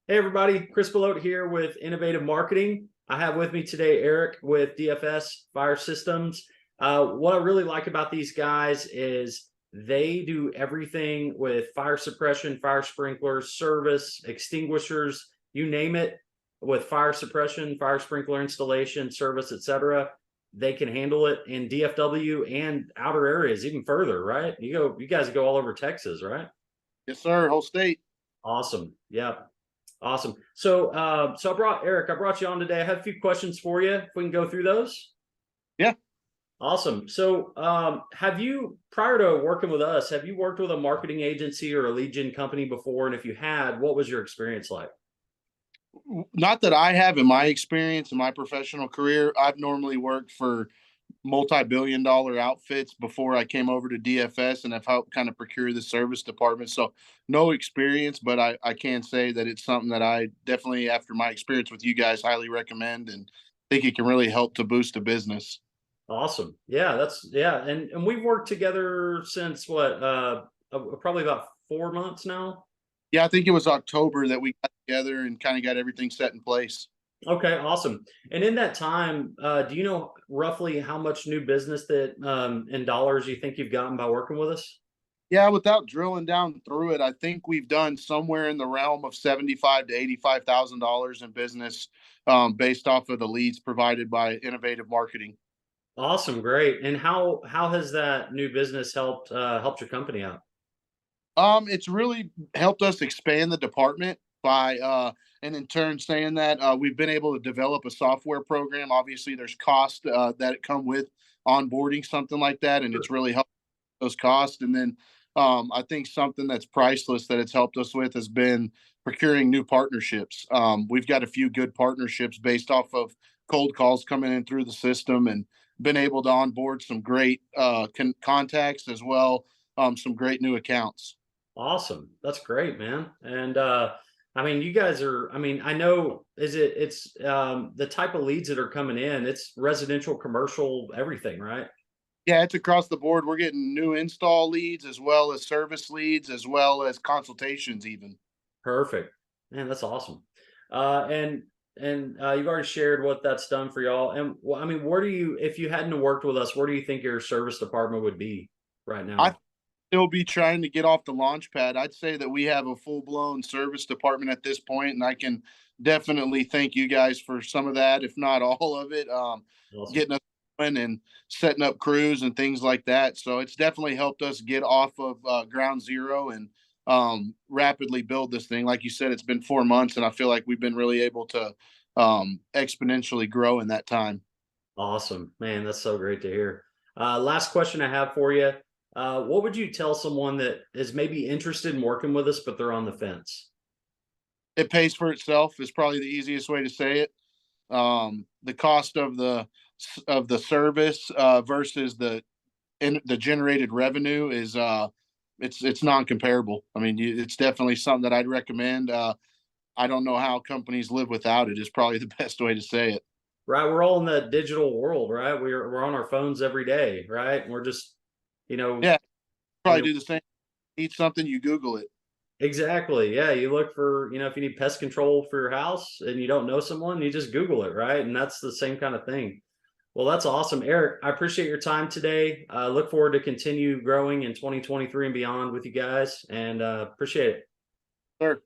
Hey everybody, Chris Belote here with Innovative Marketing. I have with me today Eric with DFS Fire Systems. What I really like about these guys is they do everything with fire suppression, fire sprinklers, service, extinguishers, you name it, with fire suppression, fire sprinkler installation, service, etc. They can handle it in DFW and outer areas, even further, right? You guys go all over Texas, right? Yes, sir. Whole state. Awesome. Yeah. Awesome. So I brought Eric. I brought you on today. I have a few questions for you. If we can go through those. Yeah. Awesome. Have you, prior to working with us, have you worked with a marketing agency or a lead gen company before? And if you had, what was your experience like? Not that I have in my experience in my professional career. I've normally worked for multi-billion-dollar outfits before I came over to DFS, and I've helped kind of procure the service department. So no experience, but I can say that it's something that I definitely, after my experience with you guys, highly recommend and think it can really help to boost a business. Awesome. Yeah, yeah. And we've worked together since probably about 4 months now. Yeah, I think it was October that we got together and kind of got everything set in place. Okay, awesome. And in that time, do you know roughly how much new business that in dollars you think you've gotten by working with us? Yeah, without drilling down through it, I think we've done somewhere in the realm of 75 to $85,000 in business, based off of the leads provided by Innovative Marketing. Awesome, great. And how has that new business helped your company out? It's really helped us expand the department by, and in turn saying that, we've been able to develop a software program. Obviously, there's cost that come with onboarding something like that, and it's really helped those costs. And then I think something that's priceless that it's helped us with has been procuring new partnerships. We've got a few good partnerships based off of cold calls coming in through the system, and been able to onboard some great contacts as well, some great new accounts. Awesome. That's great, man. And I mean, you guys are, I mean, I know it's the type of leads that are coming in, it's residential, commercial, everything, right? Yeah, it's across the board. We're getting new install leads as well as service leads as well as consultations even. Perfect. Man, that's awesome. And you've already shared what that's done for y'all. And I mean, where do you, if you hadn't worked with us, where do you think your service department would be right I now? still be trying to get off the launch pad. I'd say that we have a full-blown service department at this point, and I can definitely thank you guys for some of that, if not all of it. Awesome. Getting us going and setting up crews and things like that. So it's definitely helped us get off of ground zero and rapidly build this thing. Like you said, it's been 4 months, and I feel like we've been really able to exponentially grow in that time. Awesome. Man, that's so great to hear. Last question I have for you. What would you tell someone that is maybe interested in working with us, but they're on the fence? It pays for itself is probably the easiest way to say it. The cost of the service versus the generated revenue is it's non-comparable. I mean, it's definitely something that I'd recommend. I don't know how companies live without it is probably the best way to say it. Right. We're all in the digital world, right? We're on our phones every day, right? And we're just, you know, Yeah, you probably know, do the same. Need something, you Google it. exactly. Yeah. You look for, if you need pest control for your house and you don't know someone, you just Google it, right? And that's the same kind of thing. Well, that's awesome. Eric, I appreciate your time today. I look forward to continue growing in 2023 and beyond with you guys and appreciate it. Sure.